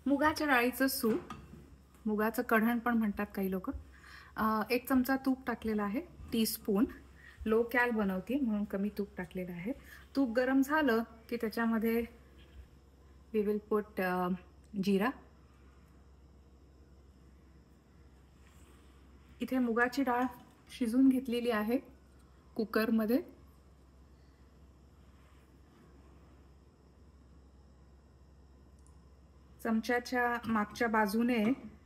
मुगाच्या डाळीचं सूप, मुगाचं कढण पण म्हणतात काही लोक. 1 चमचा तूप टाकलेला आहे, टीस्पून. लो कॅल बनवते म्हणून कमी तूप टाकलेलं आहे. तूप गरम झालं की त्याच्यामध्ये वी विल पुट जिरा. इथे मुगाची डाळ शिजून घेतलेली आहे कुकरमध्ये. चमच्याच्या मागच्या बाजूने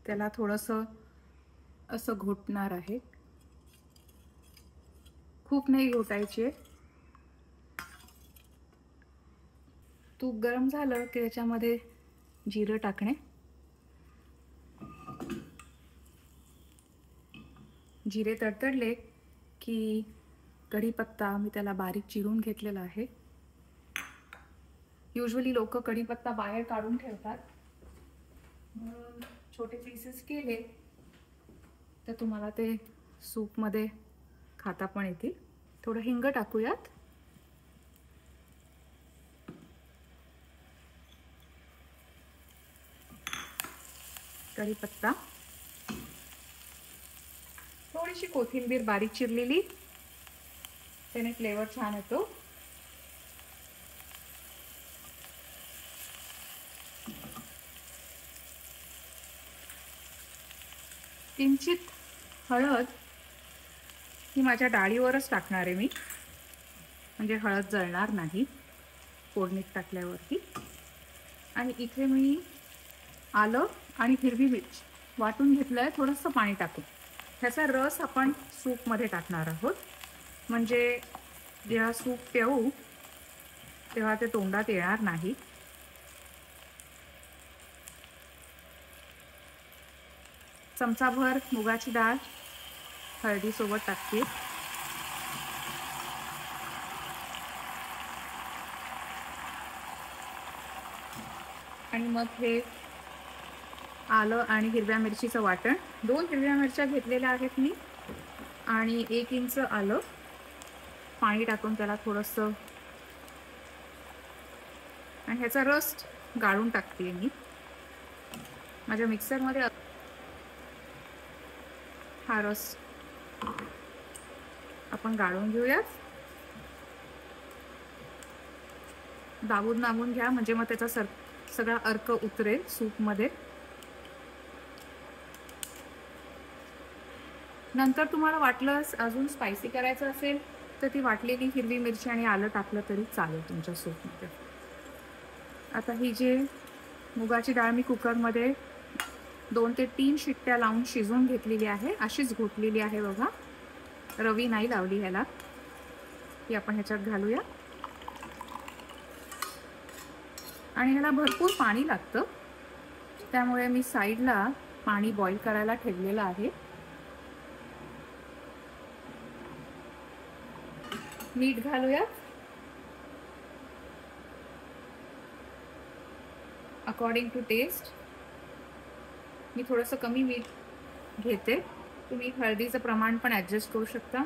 त्याला थोडंसं असं घोटणार आहे. खूप नाही घोटायचे. तूप गरम झालं की त्याच्यामध्ये जिरं टाकणे. जिरे तडतडले की कढीपत्ता मी त्याला बारीक चिरून घेतलेला आहे. युजुअली लोक कढीपत्ता बाहेर काढून ठेवतात, म्हणून छोटे पीसेस केले तर तुम्हाला ते सूपमध्ये खाता पण येतील. थोडं हिंग टाकूयात. कढीपत्ता, थोडीशी कोथिंबीर बारीक चिरलेली, त्याने फ्लेवर छान येतो. किंचित हळद ही माझ्या डाळीवरच टाकणार आहे मी, म्हणजे हळद जळणार नाही फोडणीत टाकल्यावरती. आणि इथे मी आलं आणि हिरवी मिरची वाटून घेतलंय, थोडंसं पाणी टाकून. ह्याचा रस आपण सूपमध्ये टाकणार आहोत, म्हणजे जेव्हा सूप पिऊ तेव्हा ते तोंडात येणार नाही. चमचाभर मुगाची डाळ हळदीसोबत टाकते. आणि मग हे आलं आणि हिरव्या मिरचीचं वाटण. 2 हिरव्या मिरच्या घेतलेल्या आहेत मी आणि 1 इंच आलं. पाणी टाकून त्याला थोडंसं, आणि ह्याचा रस गाळून टाकते मी माझ्या मिक्सरमध्ये. हा रस आपण गाळून घेऊयात. दाबून घ्या, म्हणजे मग त्याचा सगळा अर्क उतरेल सूपमध्ये. नंतर तुम्हाला वाटलं अजून स्पायसी करायचं असेल तर ती वाटलेली हिरवी मिरची आणि आलं टाकलं तरी चालेल तुमच्या सूपमध्ये. आता ही जी मुगाची डाळ मी कुकरमध्ये 2 ते 3 शिट्ट्या लावून शिजवून घेतलेली आहे. अशीच घोटलेली आहे बघा, रवी नाही लावली ह्याला. ती आपण ह्याच्यात घालूया. आणि ह्याला भरपूर पाणी लागतं, त्यामुळे मी साईडला पाणी बॉईल करायला ठेवलेलं आहे. मीठ घालूया अकॉर्डिंग टू टेस्ट. मी थोडंसं कमी मीठ घेते, तुम्ही हळदीचं प्रमाण पण ॲडजस्ट करू शकता.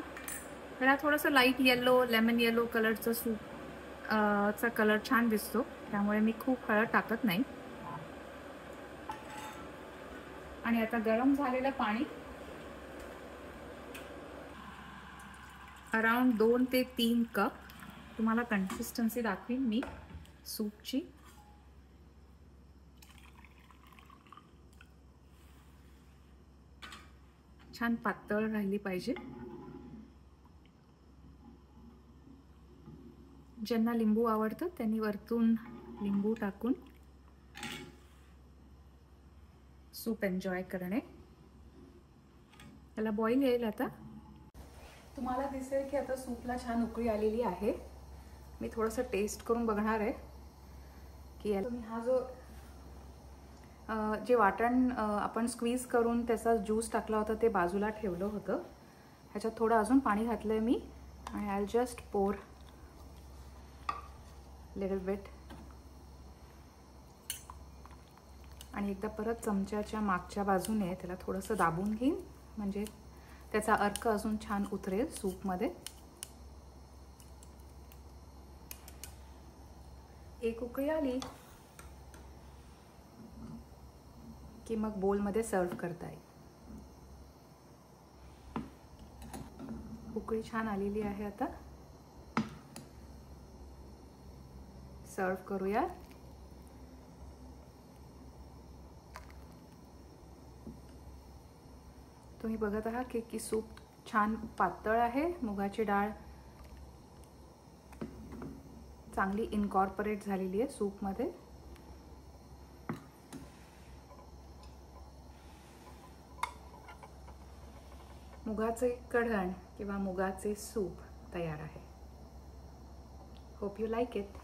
त्याला थोडंसं लाईट येलो, लेमन येलो कलरचं सूप चा कलर छान दिसतो, त्यामुळे मी खूप हळद टाकत नाही. आणि आता गरम झालेलं पाणी अराउंड 2 ते 3 कप. तुम्हाला कन्सिस्टन्सी दाखवीन मी सूपची. छान पातळ राहिली पाहिजे. ज्यांना लिंबू आवडतं त्यांनी वरतून लिंबू टाकून सूप एन्जॉय करणे. त्याला बॉईल येईल. आता तुम्हाला दिसेल की आता सूपला छान उकळी आलेली आहे. मी थोडंसं टेस्ट करून बघणार आहे की हा जो जे वाटण आपण स्क्वीज करून त्याचा ज्यूस टाकला होता ते बाजूला ठेवलं होतं. ह्याच्यात थोडं अजून पाणी घातलंय मी, आणि आय जस्ट पोर लिटल बिट. आणि एकदा परत चमच्याच्या मागच्या बाजूने त्याला थोडंसं दाबून घेईन, म्हणजे त्याचा अर्क अजून छान उतरेल सूपमध्ये. एक उकळी आली की मग बोलमध्ये सर्व करता येईल. उकळी छान आलेली आहे. आता सर्व करूया. तुम्ही बघत आहात की सूप छान पातळ आहे. मुगाची डाळ चांगली इनकॉर्पोरेट झालेली आहे सूपमध्ये. मुगाचे कढण किंवा मुगाचे सूप तयार आहे. Hope you like it.